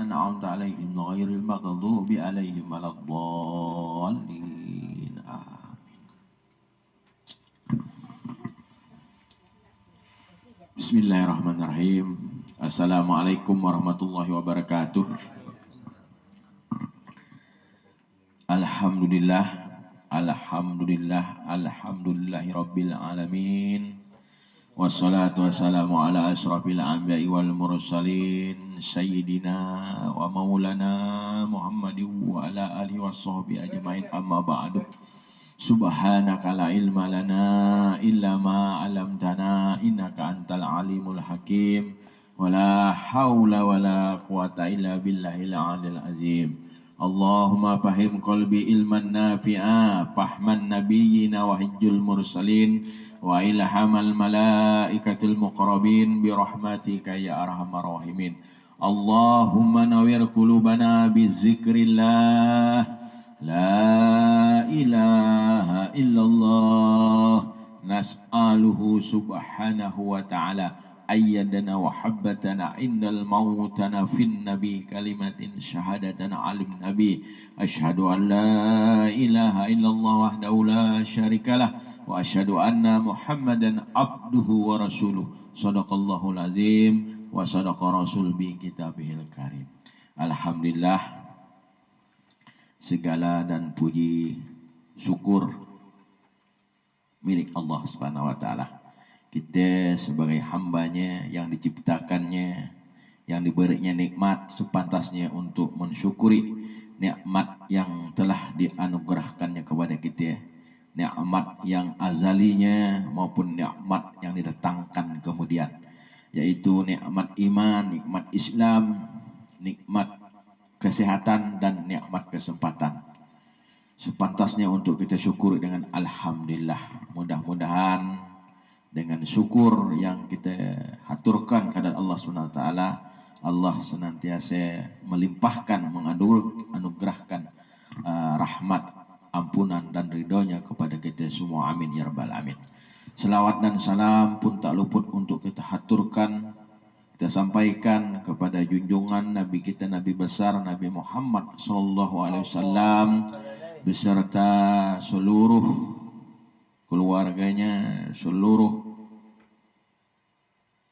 an'amta 'alaihim ghairil maghdubi 'alaihim waladdallin. Bismillahirrahmanirrahim. Assalamualaikum warahmatullahi wabarakatuh. Alhamdulillahi rabbil alamin. Wassalatu wassalamu ala asrafil anbiya'i wal mursalin sayyidina wa maulana Muhammadin wa ala alihi washabbihi ajmain, amma ba'du. Subhanaka la ilma lana illa ma 'allamtana innaka antal alimul hakim. Wala haula wala quwata illa billahil aliyil azim. Allahumma fahim qalbi ilman nafi'a, fahman nabiyyina wa hijjul mursalin, wa ilhamal malaikatil muqarrabin bi rahmatika ya arhamar rahimin. Allahumma nawwir qulubana bi zikrillah. La ilaha illallah. Nas'aluhu subhanahu wa ta'ala ayyadana wa habbatana indal mautana fin nabi kalimatin syahadatan alim nabi. Ashhadu an la ilaha illallah wahdahu la syarikalah wa ashhadu anna muhammadan abduhu wa rasuluh. Sadaqallahul azim wa sadaqa rasul bi kitabihil karim. Alhamdulillah, segala dan puji syukur milik Allah Subhanahu wa ta'ala. Kita sebagai hambanya yang diciptakannya, yang diberinya nikmat, sepantasnya untuk mensyukuri nikmat yang telah dianugerahkannya kepada kita, nikmat yang azalinya maupun nikmat yang didatangkan kemudian, yaitu nikmat iman, nikmat Islam, nikmat kesehatan dan nikmat kesempatan. Sepantasnya untuk kita syukuri dengan alhamdulillah. Mudah-mudahan dengan syukur yang kita haturkan kepada Allah SWT, Allah senantiasa melimpahkan, menganugerahkan rahmat, ampunan dan ridhonya kepada kita semua. Amin ya rabbal alamin. Selawat dan salam pun tak luput untuk kita haturkan, kita sampaikan kepada junjungan Nabi kita, Nabi besar Nabi Muhammad SAW, beserta seluruh keluarganya, seluruh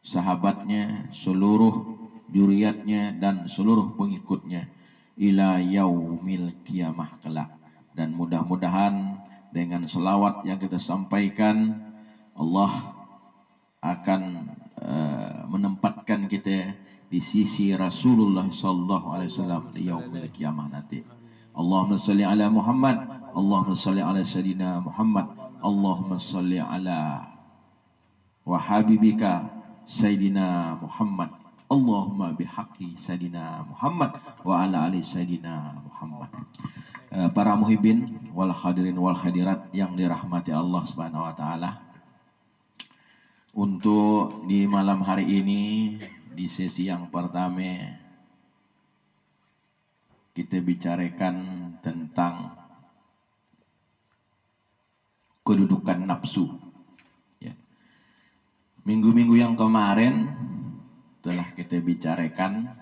sahabatnya, seluruh juriatnya dan seluruh pengikutnya ila yaumil kiamah kelak. Dan mudah-mudahan dengan selawat yang kita sampaikan, Allah akan menempatkan kita di sisi Rasulullah sallallahu alaihi wasallam di yaumil qiyamah nanti. Allahumma shalli ala Muhammad, Allahumma shalli ala sayyidina Muhammad, Allahumma shalli ala wa habibika sayyidina Muhammad, Allahumma bihaqqi sayyidina Muhammad wa ala ali sayyidina Muhammad. Para muhibbin wal hadirin wal hadirat yang dirahmati Allah Subhanahu wa taala, untuk di malam hari ini, di sesi yang pertama, kita bicarakan tentang kedudukan nafsu. Ya. Minggu-minggu yang kemarin telah kita bicarakan,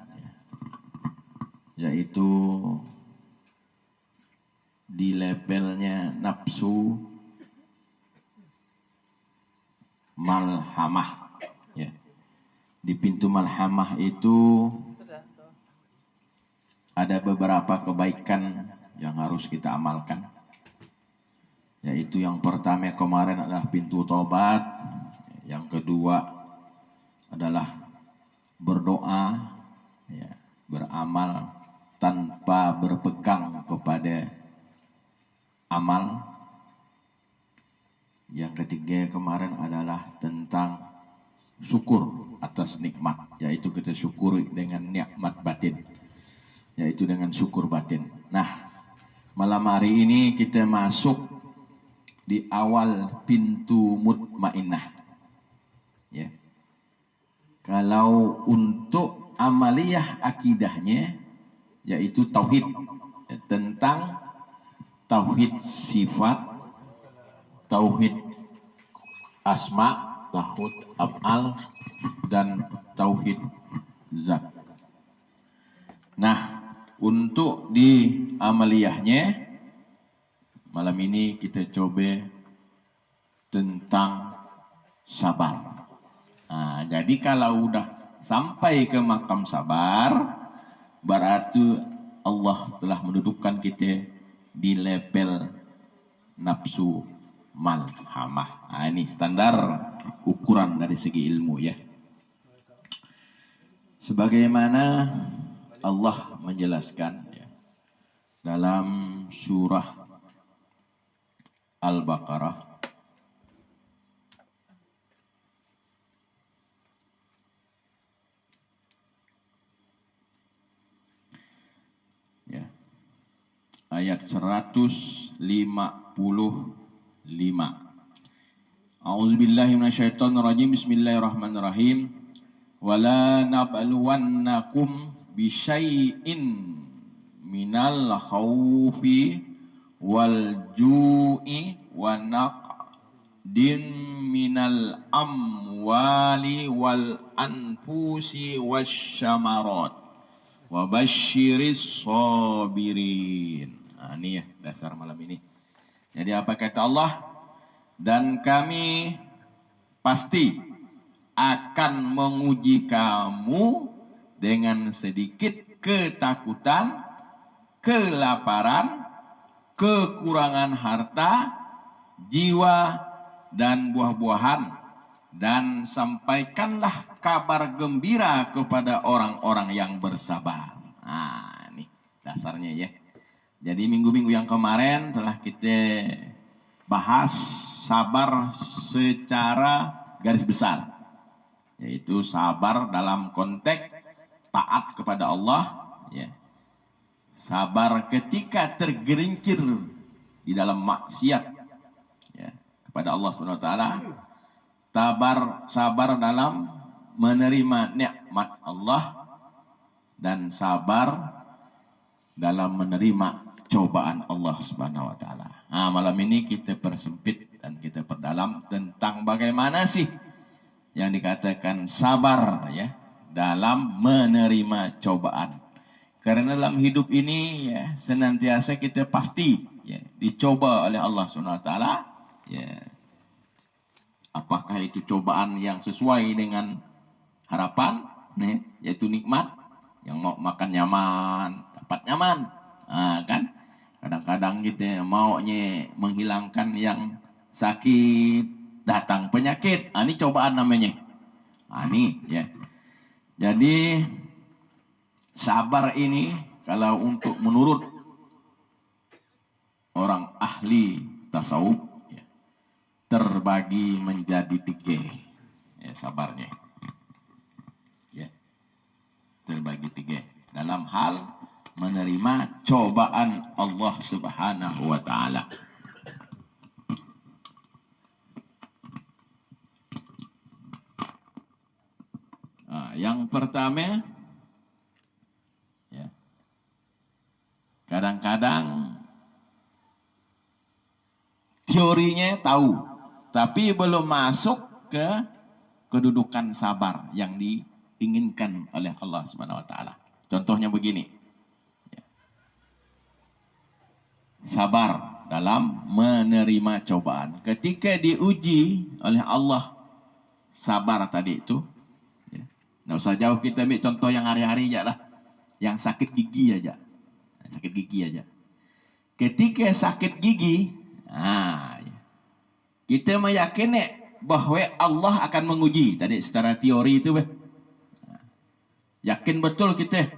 yaitu di levelnya nafsu malhamah, ya. Di pintu malhamah itu ada beberapa kebaikan yang harus kita amalkan, yaitu yang pertama kemarin adalah pintu taubat, yang kedua adalah berdoa, ya, beramal tanpa berpegang kepada amal. Yang ketiga kemarin adalah tentang syukur atas nikmat, yaitu kita syukuri dengan nikmat batin, yaitu dengan syukur batin. Nah, malam hari ini kita masuk di awal pintu mutmainnah. Ya. Kalau untuk amaliyah akidahnya, yaitu tauhid, ya, tentang tauhid sifat, tauhid asma, tauhid af'al, dan tauhid zat. Nah, untuk di amaliyahnya malam ini kita coba tentang sabar. Nah, jadi kalau udah sampai ke makam sabar, berarti Allah telah mendudukkan kita di level nafsu malhamah. Nah, ini standar ukuran dari segi ilmu ya. Sebagaimana Allah menjelaskan ya, dalam surah Al-Baqarah ya, ayat 155. A'udzubillahi minasyaitonirrajim. Bismillahirrahmanirrahim. Wala nabluwannakum bisyai'in minal khawfi wal ju'i wa naqdin minal amwali wal anfusi wasyamarat wa basyiris sabirin. Nah, ini ya dasar malam ini. Jadi apa kata Allah? Dan kami pasti akan menguji kamu dengan sedikit ketakutan, kelaparan, kekurangan harta, jiwa, dan buah-buahan. Dan sampaikanlah kabar gembira kepada orang-orang yang bersabar. Nah, ini dasarnya ya. Jadi minggu-minggu yang kemarin telah kita bahas sabar secara garis besar, yaitu sabar dalam konteks taat kepada Allah ya. Sabar ketika tergerincir di dalam maksiat ya, kepada Allah SWT. Sabar dalam menerima nikmat Allah, dan sabar dalam menerima cobaan Allah Subhanahu wa taala. Nah, malam ini kita persempit dan kita perdalam tentang bagaimana sih yang dikatakan sabar ya dalam menerima cobaan. Karena dalam hidup ini ya senantiasa kita pasti ya dicoba oleh Allah Subhanahu wa taala ya. Apakah itu cobaan yang sesuai dengan harapan nih, yaitu nikmat, yang mau makan nyaman dapat nyaman. Nah, kan kadang-kadang kita maunya menghilangkan yang sakit, datang penyakit. Nah, ini cobaan namanya. Nah, ini ya. Jadi sabar ini kalau untuk menurut orang ahli tasawuf ya, terbagi menjadi 3 ya, sabarnya ya, terbagi 3 dalam hal menerima cobaan Allah Subhanahu wa taala. Nah, yang pertama ya, kadang-kadang teorinya tahu tapi belum masuk ke kedudukan sabar yang diinginkan oleh Allah Subhanahu wa taala. Contohnya begini. Sabar dalam menerima cobaan. Ketika diuji oleh Allah, sabar tadi itu, ya, nggak usah jauh, kita ambil contoh yang hari-hari aja lah, yang sakit gigi aja, sakit gigi aja. Ketika sakit gigi, nah, ya, kita meyakini bahwa Allah akan menguji. Tadi secara teori itu, yakin betul kita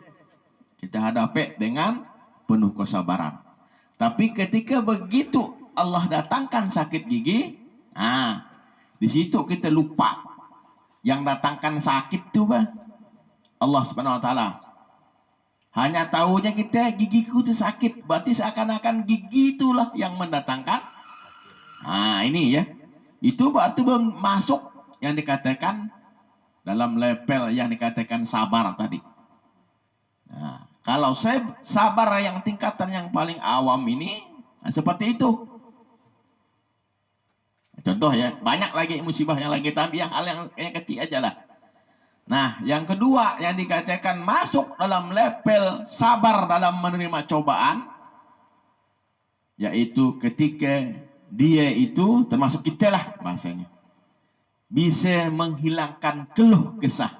hadapi dengan penuh kesabaran. Tapi ketika begitu Allah datangkan sakit gigi, nah, di situ kita lupa yang datangkan sakit itu Allah Subhanahu wa taala. Hanya tahunya kita gigiku itu sakit, berarti seakan-akan gigi itulah yang mendatangkan. Nah, ini ya. Itu berarti belum masuk yang dikatakan dalam level yang dikatakan sabar tadi. Nah, kalau saya sabar yang tingkatan yang paling awam ini, nah, seperti itu. Contoh ya, banyak lagi musibah yang lagi tapi yang hal yang kecil aja lah. Nah, yang kedua yang dikatakan masuk dalam level sabar dalam menerima cobaan, yaitu ketika dia itu, termasuk kita lah bahasanya, bisa menghilangkan keluh kesah.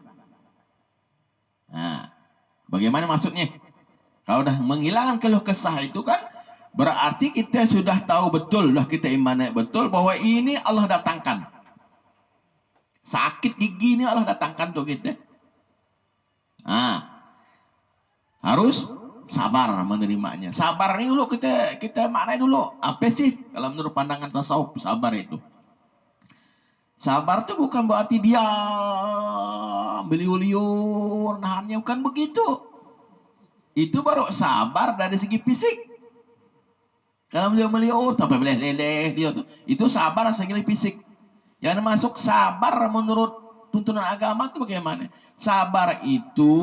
Nah, bagaimana maksudnya? Kalau dah menghilangkan keluh kesah itu kan berarti kita sudah tahu betul lah, kita imannya betul bahwa ini Allah datangkan. Sakit gigi ini Allah datangkan untuk kita. Nah, harus sabar menerimanya. Sabar ini dulu kita maknai dulu. Apa sih kalau menurut pandangan tasawuf sabar itu? Sabar itu bukan berarti dia beliur-liur, nahannya, bukan begitu. Itu baru sabar dari segi fisik. Kalau beliau-beliur, tapi meleleh dia tuh. Itu sabar dari segi fisik. Yang masuk sabar menurut tuntunan agama itu bagaimana? Sabar itu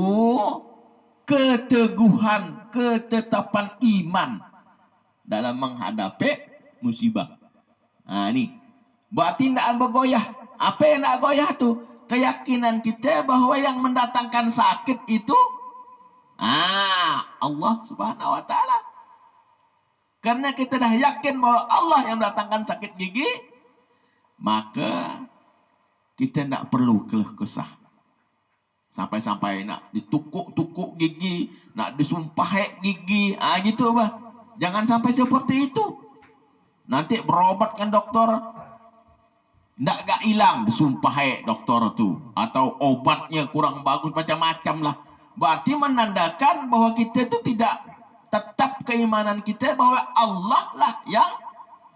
keteguhan, ketetapan iman dalam menghadapi musibah. Nah ini, berarti tidak bergoyah. Apa yang tidak goyah tuh? Keyakinan kita bahwa yang mendatangkan sakit itu Allah Subhanahu wa Ta'ala. Karena kita dah yakin bahwa Allah yang mendatangkan sakit gigi, maka kita tidak perlu keluh kesah. Sampai-sampai nak ditukuk-tukuk gigi, nak disumpah gigi, gitu bah. Jangan sampai seperti itu. Nanti berobat kan dokter, gak hilang, disumpah dokter tu, atau obatnya kurang bagus, macam-macam lah. Berarti menandakan bahwa kita itu tidak tetap keimanan kita bahwa Allah lah yang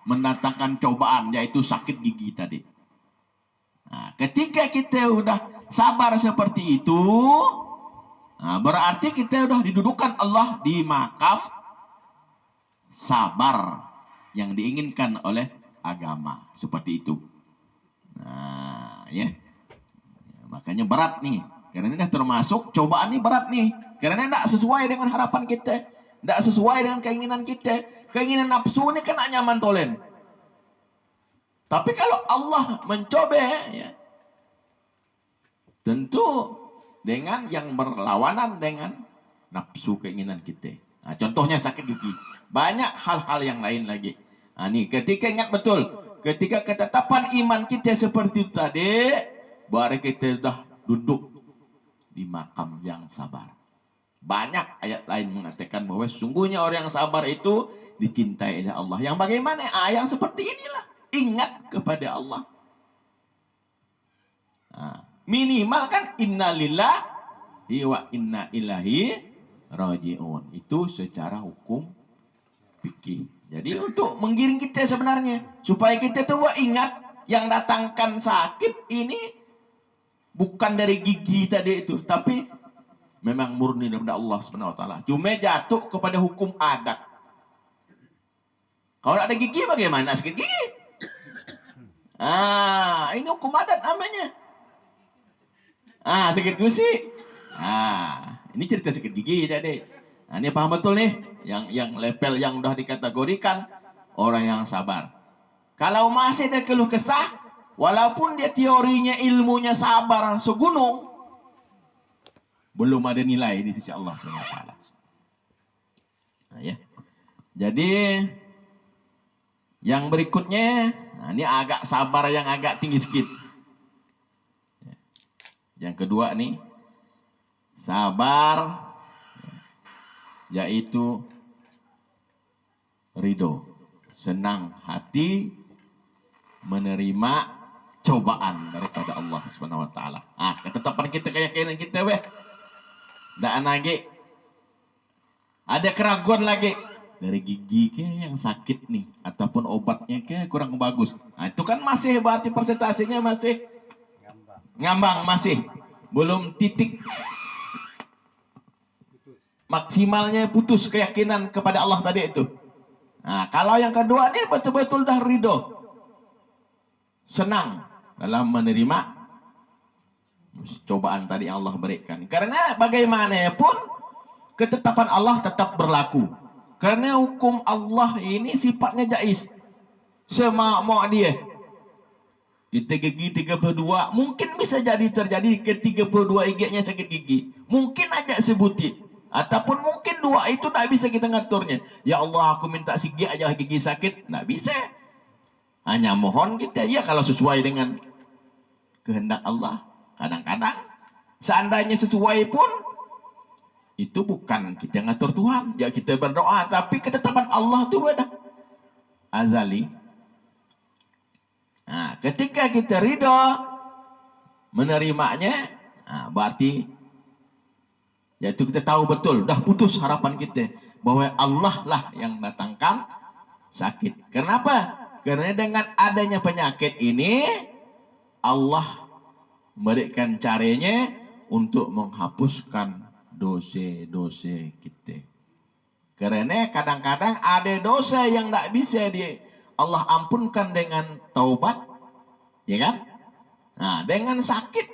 mendatangkan cobaan, yaitu sakit gigi tadi. Nah, ketika kita udah sabar seperti itu, berarti kita udah didudukan Allah di makam sabar yang diinginkan oleh agama, seperti itu. Nah, ya. Makanya berat nih. Karena ini dah termasuk cobaan ini berat nih. Karena tidak sesuai dengan harapan kita. Tidak sesuai dengan keinginan kita. Keinginan nafsu ini kan nyaman tolen. Tapi kalau Allah mencoba, ya, tentu dengan yang berlawanan dengan nafsu keinginan kita. Nah, contohnya sakit gigi. Banyak hal-hal yang lain lagi. Nah, nih, ketika ingat betul, ketika ketetapan iman kita seperti itu tadi, baru kita sudah duduk di makam yang sabar. Banyak ayat lain mengatakan bahwa sesungguhnya orang yang sabar itu dicintai oleh Allah. Yang bagaimana? Yang seperti inilah. Ingat kepada Allah. Nah, minimal kan innalillahi wa inna ilaihi raji'un. Itu secara hukum fikih. Jadi untuk menggiring kita sebenarnya, supaya kita tahu ingat yang datangkan sakit ini bukan dari gigi tadi itu, tapi memang murni daripada Allah Subhanahu wa Ta'ala. Cuma jatuh kepada hukum adat. Kalau ada gigi bagaimana sakit gigi? Ini hukum adat namanya. Sakit gusi. Ini cerita sakit gigi tadi. Ini paham betul nih, yang level yang udah dikategorikan orang yang sabar. Kalau masih ada keluh kesah, walaupun dia teorinya ilmunya sabar segunung, belum ada nilai di sisi Allah SWT. Nah, ya. Jadi yang berikutnya, ini agak sabar yang agak tinggi sedikit. Yang kedua nih, sabar yaitu ridho, senang hati menerima cobaan daripada Allah Subhanahu wa Ta'ala. Ketetapan kita, keyakinan kita dan lagi ada keraguan lagi dari gigi ke yang sakit nih, ataupun obatnya ke kurang bagus. Itu kan masih berarti persentasenya masih ngambang, masih belum titik maksimalnya putus keyakinan kepada Allah tadi itu. Kalau yang kedua ini betul-betul dah ridho, senang dalam menerima cobaan tadi yang Allah berikan. Karena bagaimanapun ketetapan Allah tetap berlaku. Karena hukum Allah ini sifatnya jaiz. Semau dia. Kita gigi 32, mungkin bisa jadi terjadi ke 32 giginya sakit gigi. Mungkin aja sebutit. Ataupun mungkin dua itu tidak bisa kita ngaturnya. Ya Allah, aku minta gigi aja gigi sakit. Tidak bisa. Hanya mohon kita, ya kalau sesuai dengan kehendak Allah. Kadang-kadang, seandainya sesuai pun, itu bukan kita ngatur Tuhan. Ya kita berdoa, tapi ketetapan Allah itu beda. Azali. Nah, ketika kita ridha menerimanya, nah, berarti yaitu kita tahu betul, dah putus harapan kita bahwa Allah lah yang datangkan sakit. Kenapa? Karena dengan adanya penyakit ini, Allah memberikan caranya untuk menghapuskan dosa-dosa kita. Karena kadang-kadang ada dosa yang tidak bisa Allah ampunkan dengan taubat, ya kan? Nah, dengan sakit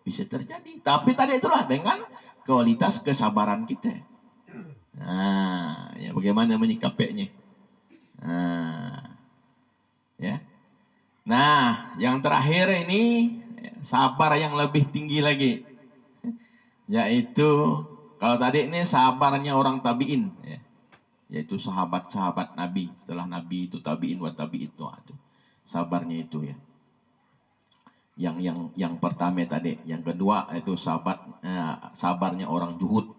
bisa terjadi. Tapi tadi itulah dengan kualitas kesabaran kita. Nah, ya bagaimana menyikapinya? Nah, ya. Nah, yang terakhir ini sabar yang lebih tinggi lagi, yaitu kalau tadi ini sabarnya orang tabiin, ya. Yaitu sahabat-sahabat Nabi. Setelah Nabi itu tabiin wa tabiin itu ada. Sabarnya itu ya. Yang pertama tadi, yang kedua itu sabarnya orang juhud.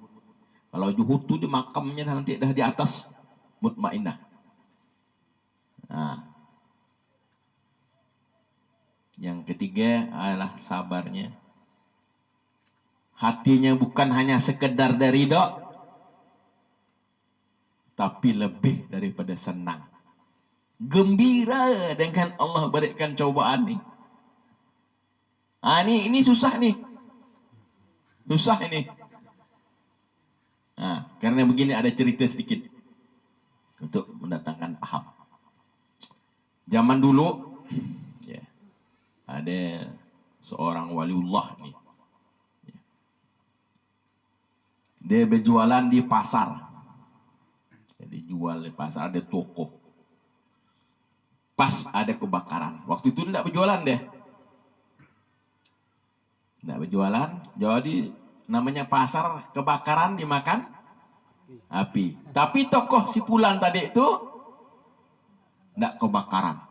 Kalau juhud itu di makamnya nanti dah di atas mutmainnah. Nah, yang ketiga adalah sabarnya hatinya bukan hanya sekedar dari ridha, tapi lebih daripada senang, gembira dengan Allah berikan cobaan ini. Ini susah nih, susah ini. Nah, karena begini ada cerita sedikit untuk mendatangkan paham. Zaman dulu, ya, ada seorang waliullah nih, ya. Dia berjualan di pasar. Jadi jual di pasar, ada toko. Pas ada kebakaran. Waktu itu tidak berjualan deh. Tidak berjualan. Jadi namanya pasar kebakaran dimakan api. Tapi tokoh si Fulan tadi itu tidak kebakaran.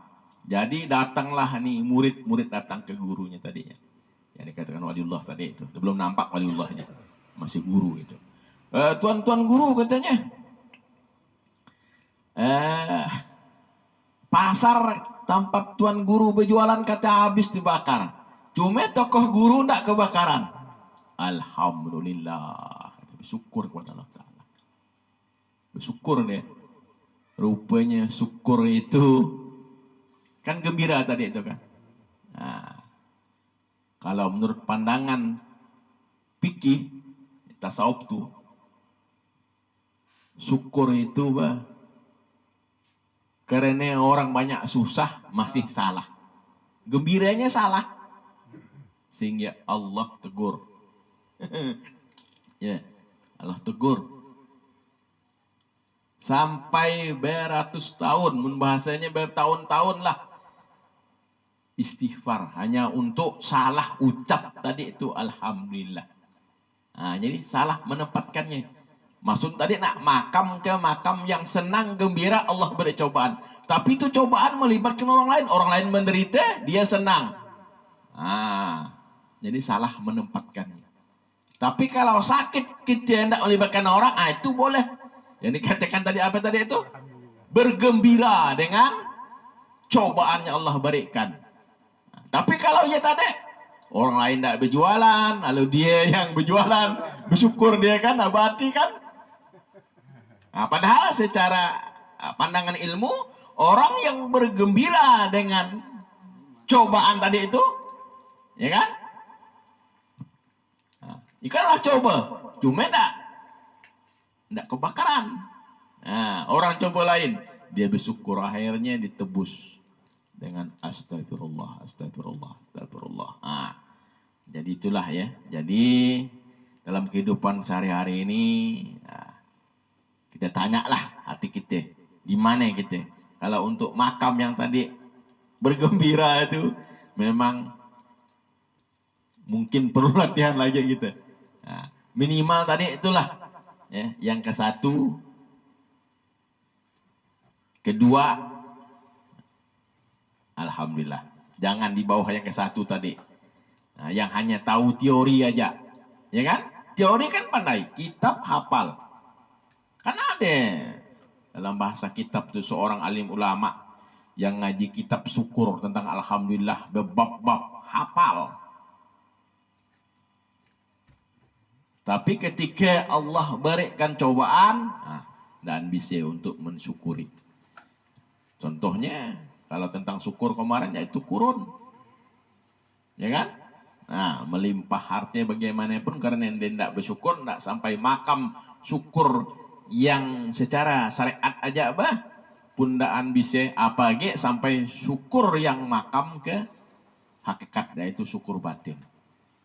Jadi datanglah nih murid-murid datang ke gurunya tadinya. Yang dikatakan waliullah tadi itu. Dia belum nampak waliullahnya. Masih guru itu. Tuan-tuan guru katanya. Pasar tempat tuan guru berjualan kata habis dibakar. Cuma tokoh guru tidak kebakaran. Alhamdulillah. Bersyukur kepada Allah Ta'ala. Bersyukur deh. Rupanya syukur itu kan gembira tadi itu kan. Nah, kalau menurut pandangan fikih tasawuf tuh, syukur itu karena orang banyak susah masih salah. Gembiranya salah. Sehingga Allah tegur. Ya, Allah tegur. Sampai beratus tahun, bahasanya bertahun-tahun lah. Istighfar hanya untuk salah ucap tadi itu alhamdulillah. Nah, jadi salah menempatkannya. Maksud tadi nak makam ke makam yang senang gembira Allah beri cobaan. Tapi itu cobaan melibatkan orang lain. Orang lain menderita, dia senang. Jadi salah menempatkannya. Tapi kalau sakit kita tidak melibatkan orang, itu boleh. Yang dikatakan tadi apa tadi itu? Bergembira dengan cobaan yang Allah berikan. Tapi kalau ya tadi orang lain tidak berjualan, lalu dia yang berjualan, bersyukur dia kan, abadi kan. Padahal secara pandangan ilmu, orang yang bergembira dengan cobaan tadi itu, ya kan? Ikanlah coba, cuma tidak kebakaran. Orang coba lain, dia bersyukur akhirnya ditebus dengan astagfirullah, astagfirullah, astagfirullah. Jadi itulah ya. Jadi dalam kehidupan sehari-hari ini, kita tanyalah hati kita, di mana kita. Kalau untuk makam yang tadi bergembira itu, memang mungkin perlu latihan lagi gitu. Nah, minimal tadi itulah ya, yang ke satu, kedua, alhamdulillah. Jangan di bawah yang ke satu tadi. Nah, yang hanya tahu teori aja, ya kan? Teori kan pandai, kitab hafal. Karena ada dalam bahasa kitab itu seorang alim ulama yang ngaji kitab syukur tentang alhamdulillah bab-bab hafal. Tapi ketika Allah berikan cobaan, dan bisa untuk mensyukuri. Contohnya, kalau tentang syukur kemarin yaitu kurun. Ya kan? Nah, melimpah hartanya bagaimanapun karena yang tidak bersyukur, tidak sampai makam syukur yang secara syariat aja pundaan bisa apa sampai syukur yang makam ke hakikat, yaitu syukur batin.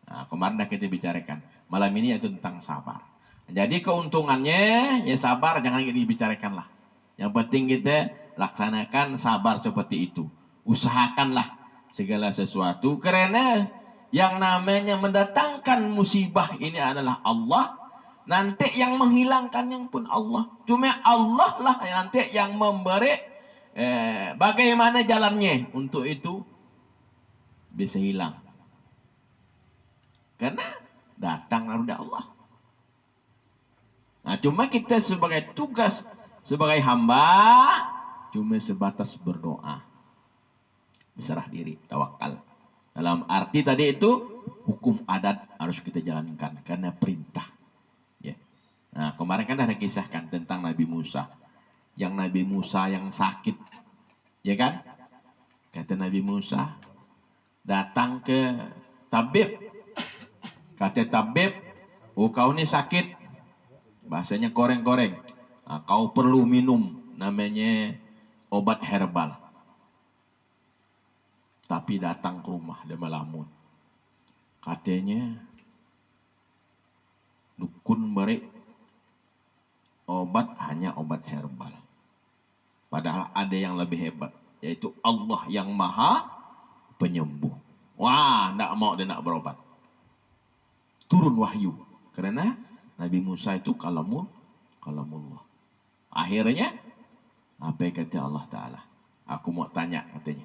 Nah, kemarin dah kita bicarakan. Malam ini yaitu tentang sabar. Jadi keuntungannya ya sabar jangan dibicarakan lah. Yang penting kita laksanakan sabar seperti itu. Usahakanlah segala sesuatu karena yang namanya mendatangkan musibah ini adalah Allah. Nanti yang menghilangkannya pun Allah. Cuma Allah lah nanti yang memberi bagaimana jalannya untuk itu bisa hilang. Karena datang dari Allah. Nah, cuma kita sebagai tugas, sebagai hamba, cuma sebatas berdoa. Berserah diri, tawakal. Dalam arti tadi itu, hukum adat harus kita jalankan. Karena perintah. Ya. Nah, kemarin kan ada kisahkan tentang Nabi Musa. Yang Nabi Musa yang sakit. Ya kan? Kata Nabi Musa, datang ke tabib. Kata tabib, oh kau ini sakit. Bahasanya koreng-koreng. Nah, kau perlu minum. Namanya obat herbal. Tapi datang ke rumah dia melamun. Katanya, dukun beri obat hanya obat herbal. Padahal ada yang lebih hebat. Yaitu Allah yang maha penyembuh. Wah, tidak mau dia nak berobat. Turun wahyu. Karena Nabi Musa itu kalamullah. Akhirnya, apa yang kata Allah Ta'ala? Aku mau tanya katanya.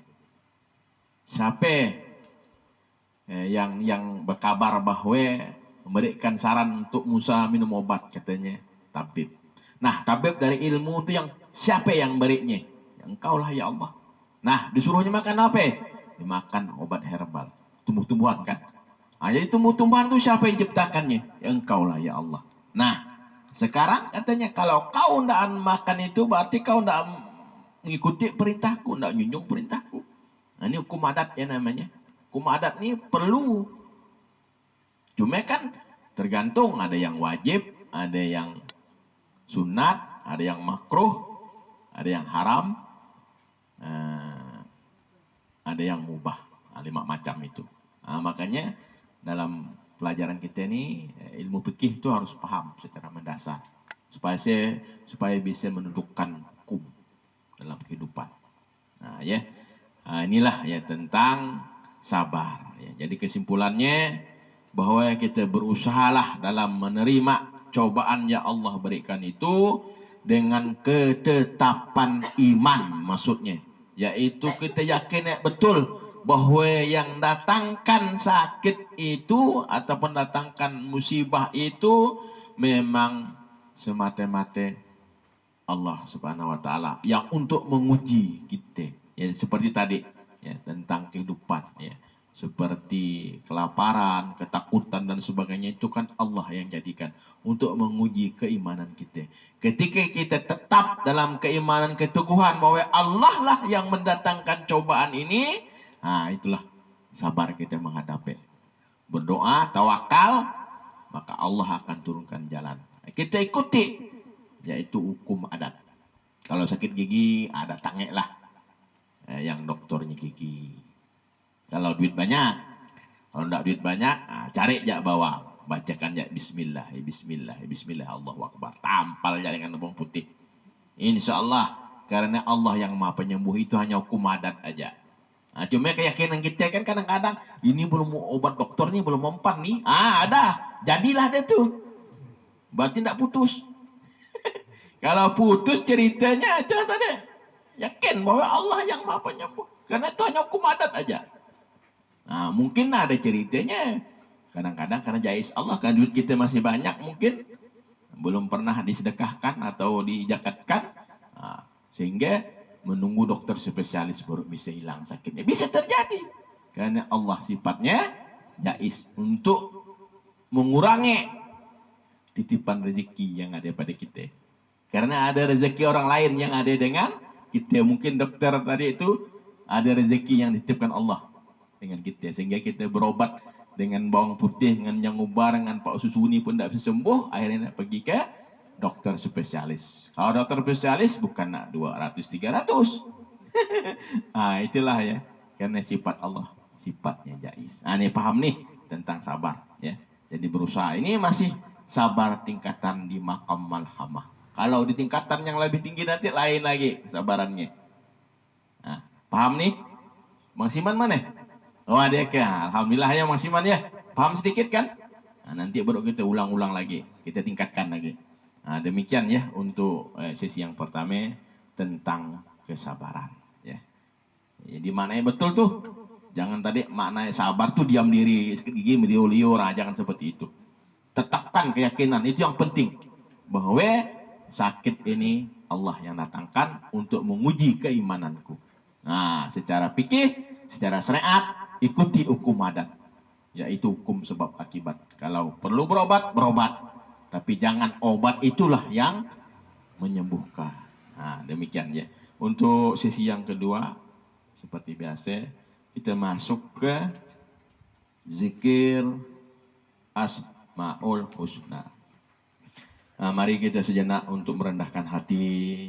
Siapa yang berkabar bahwa memberikan saran untuk Musa minum obat katanya? Tabib. Nah, tabib dari ilmu itu yang siapa yang berinya? Engkau lah ya Allah. Nah, disuruhnya makan apa? Dimakan obat herbal. Tumbuh-tumbuhan kan? Nah, jadi tumbuh-tumbuhan itu siapa yang ciptakannya? Ya engkau lah ya Allah. Nah, sekarang katanya kalau kau tidak makan itu berarti kau tidak mengikuti perintahku, tidak junjung perintahku. Nah, ini hukum adat ya namanya. Hukum adat ini perlu. Cuma kan tergantung, ada yang wajib, ada yang sunat, ada yang makruh, ada yang haram, ada yang mubah. Nah, 5 macam itu. Nah, makanya dalam pelajaran kita ini ilmu fikih itu harus paham secara mendasar supaya bisa menentukan hukum dalam kehidupan. Nah, ya. Nah, inilah ya tentang sabar ya. Jadi kesimpulannya bahwa kita berusahalah dalam menerima cobaan yang Allah berikan itu dengan ketetapan iman maksudnya, yaitu kita yakin betul bahwa yang datangkan sakit itu ataupun datangkan musibah itu memang semata-mata Allah Subhanahu wa taala yang untuk menguji kita. Ya seperti tadi ya tentang kehidupan ya. Seperti kelaparan, ketakutan dan sebagainya itu kan Allah yang jadikan untuk menguji keimanan kita. Ketika kita tetap dalam keimanan keteguhan bahwa Allah lah yang mendatangkan cobaan ini, nah itulah sabar kita menghadapi. Berdoa, tawakal, maka Allah akan turunkan jalan. Kita ikuti, yaitu hukum adat. Kalau sakit gigi, ada tangek lah. Yang dokternya gigi. Kalau duit banyak, kalau tidak duit banyak, cari aja bawang. Bacakan ya Bismillah, Bismillah, Bismillah, Allahu Akbar. Tampal aja dengan bawang putih. Insya Allah, karena Allah yang maha penyembuh itu hanya hukum adat aja. Nah, cuma keyakinan kita kan kadang-kadang ini belum obat dokternya belum mempan nih. Ada. Jadilah dia tuh. Berarti tidak putus. Kalau putus ceritanya aja tadi. Yakin bahwa Allah yang Maha Penyembuh. Karena itu hanya hukum adat aja. Nah, mungkin ada ceritanya. Kadang-kadang karena jais Allah, kan duit kita masih banyak mungkin. Belum pernah disedekahkan atau dijakatkan. Nah, sehingga menunggu dokter spesialis baru bisa hilang sakitnya. Bisa terjadi. Karena Allah sifatnya jais untuk mengurangi titipan rezeki yang ada pada kita. Karena ada rezeki orang lain yang ada dengan kita. Mungkin dokter tadi itu ada rezeki yang dititipkan Allah dengan kita. Sehingga kita berobat dengan bawang putih, dengan yang ubar, dengan Pak Susuni pun tidak bisa sembuh. Akhirnya pergi ke dokter spesialis. Kalau dokter spesialis bukan nak 200-300. Nah, itulah ya. Karena sifat Allah, sifatnya jais. Nah, ini paham nih tentang sabar. Ya. Jadi berusaha. Ini masih sabar tingkatan di maqam malhamah. Kalau di tingkatan yang lebih tinggi nanti lain lagi kesabarannya. Nah, paham nih? Bang Siman mana? Oh, ada kan. Alhamdulillah ya Bang Siman ya. Paham sedikit kan? Nah, nanti baru kita ulang-ulang lagi. Kita tingkatkan lagi. Nah, demikian ya untuk sesi yang pertama tentang kesabaran. Ya. Jadi maknanya betul tuh. Jangan tadi maknanya sabar tuh diam diri, sedikit gigi meliur-liur. Nah, jangan seperti itu. Tetapkan keyakinan. Itu yang penting. Bahwa sakit ini Allah yang datangkan untuk menguji keimananku. Nah, secara fikih, secara syariat, ikuti hukum adat. Yaitu hukum sebab akibat. Kalau perlu berobat, berobat. Tapi jangan obat itulah yang menyembuhkan. Nah, demikian ya. Untuk sesi yang kedua, seperti biasa, kita masuk ke zikir Asmaul Husna. Nah, mari kita sejenak untuk merendahkan hati.